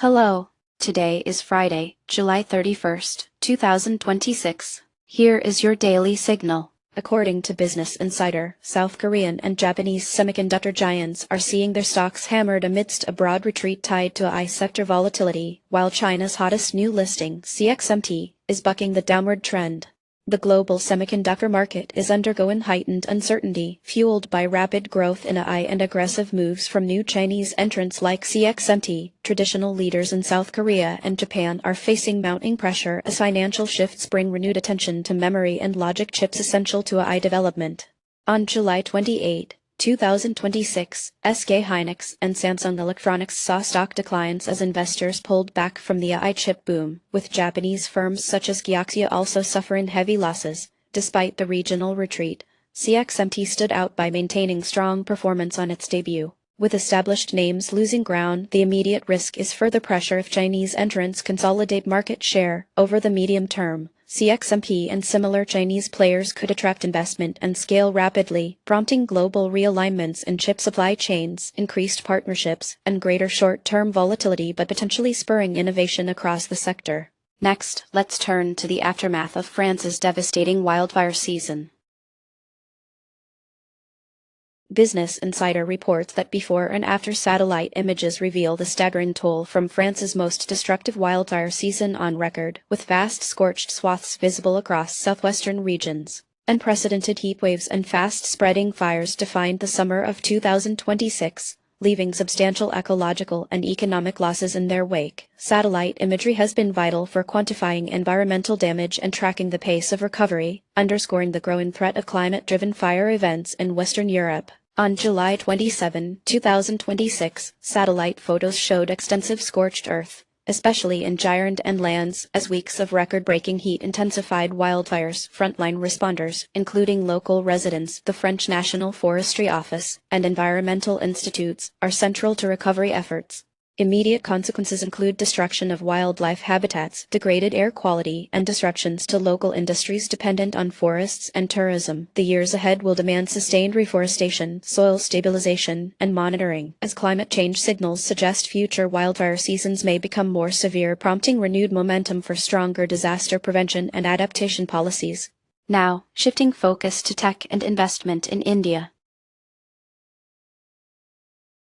Hello. Today is Friday, July 31st, 2026. Here is your daily signal. According to Business Insider, South Korean and Japanese semiconductor giants are seeing their stocks hammered amidst a broad retreat tied to AI sector volatility, while China's hottest new listing, CXMT, is bucking the downward trend. The global semiconductor market is undergoing heightened uncertainty, fueled by rapid growth in AI and aggressive moves from new Chinese entrants like CXMT. Traditional leaders in South Korea and Japan are facing mounting pressure as financial shifts bring renewed attention to memory and logic chips essential to AI development. On July 28, 2026, SK Hynix and Samsung Electronics saw stock declines as investors pulled back from the AI chip boom, with Japanese firms such as Kioxia also suffering heavy losses. Despite the regional retreat, CXMT stood out by maintaining strong performance on its debut. With established names losing ground, the immediate risk is further pressure if Chinese entrants consolidate market share. Over the medium term, CXMT and similar Chinese players could attract investment and scale rapidly, prompting global realignments in chip supply chains, increased partnerships, and greater short-term volatility, but potentially spurring innovation across the sector. Next, let's turn to the aftermath of France's devastating wildfire season. Business Insider reports that before and after satellite images reveal the staggering toll from France's most destructive wildfire season on record, with vast scorched swaths visible across southwestern regions. Unprecedented heatwaves and fast-spreading fires defined the summer of 2026, leaving substantial ecological and economic losses in their wake. Satellite imagery has been vital for quantifying environmental damage and tracking the pace of recovery, underscoring the growing threat of climate-driven fire events in Western Europe. On July 27, 2026, satellite photos showed extensive scorched earth, especially in Gironde and Landes, as weeks of record-breaking heat intensified wildfires. Frontline responders, including local residents, the French National Forestry Office, and environmental institutes, are central to recovery efforts. Immediate consequences include destruction of wildlife habitats, degraded air quality, and disruptions to local industries dependent on forests and tourism. The years ahead will demand sustained reforestation, soil stabilization, and monitoring, as climate change signals suggest future wildfire seasons may become more severe, prompting renewed momentum for stronger disaster prevention and adaptation policies. Now, shifting focus to tech and investment in India.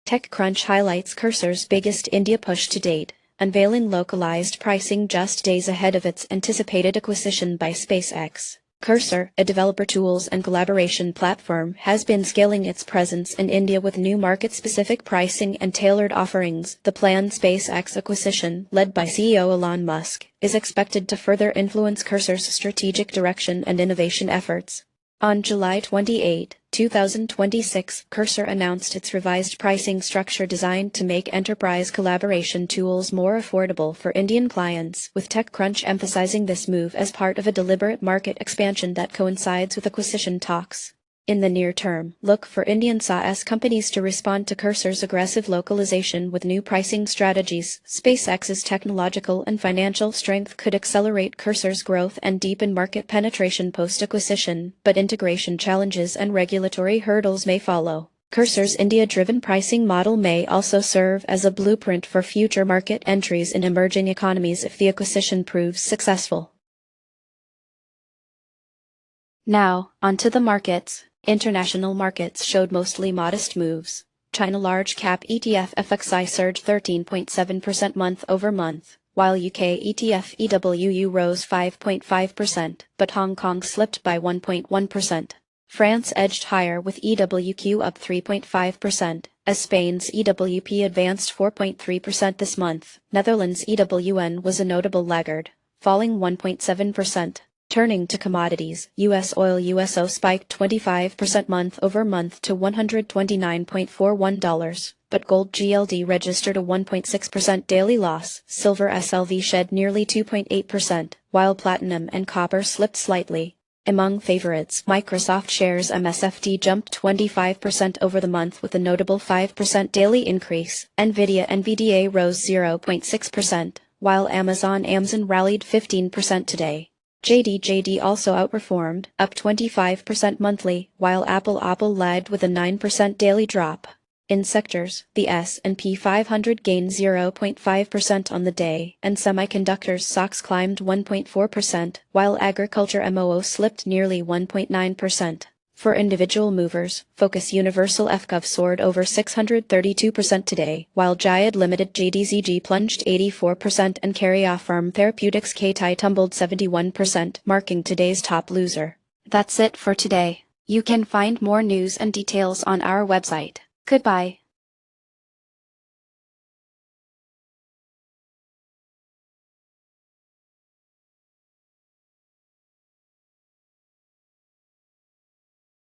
TechCrunch highlights Cursor's biggest India push to date, unveiling localized pricing just days ahead of its anticipated acquisition by SpaceX. Cursor, a developer tools and collaboration platform, has been scaling its presence in India with new market-specific pricing and tailored offerings. The planned SpaceX acquisition, led by CEO Elon Musk, is expected to further influence Cursor's strategic direction and innovation efforts. On July 28, 2026, Cursor announced its revised pricing structure designed to make enterprise collaboration tools more affordable for Indian clients, with TechCrunch emphasizing this move as part of a deliberate market expansion that coincides with acquisition talks. In the near term, look for Indian SaaS companies to respond to Cursor's aggressive localization with new pricing strategies. SpaceX's technological and financial strength could accelerate Cursor's growth and deepen market penetration post-acquisition, but integration challenges and regulatory hurdles may follow. Cursor's India-driven pricing model may also serve as a blueprint for future market entries in emerging economies if the acquisition proves successful. Now, onto the markets. International markets showed mostly modest moves. China large-cap ETF FXI surged 13.7% month-over-month, while UK ETF EWU rose 5.5%, but Hong Kong slipped by 1.1%. France edged higher with EWQ up 3.5%, as Spain's EWP advanced 4.3% this month. Netherlands' EWN was a notable laggard, falling 1.7%. Turning to commodities, U.S. oil USO spiked 25% month-over-month to $129.41, but gold GLD registered a 1.6% daily loss. Silver SLV shed nearly 2.8%, while platinum and copper slipped slightly. Among favorites, Microsoft shares MSFD jumped 25% over the month with a notable 5% daily increase. Nvidia NVDA rose 0.6%, while Amazon rallied 15% today. JD also outperformed, up 25% monthly, while Apple lagged with a 9% daily drop. In sectors, the S&P 500 gained 0.5% on the day, and semiconductors stocks climbed 1.4%, while agriculture MOO slipped nearly 1.9%. For individual movers, Focus Universal FGov soared over 632% today, while Gilead Limited JDZG plunged 84% and Karyopharm Therapeutics KTI tumbled 71%, marking today's top loser. That's it for today. You can find more news and details on our website. Goodbye.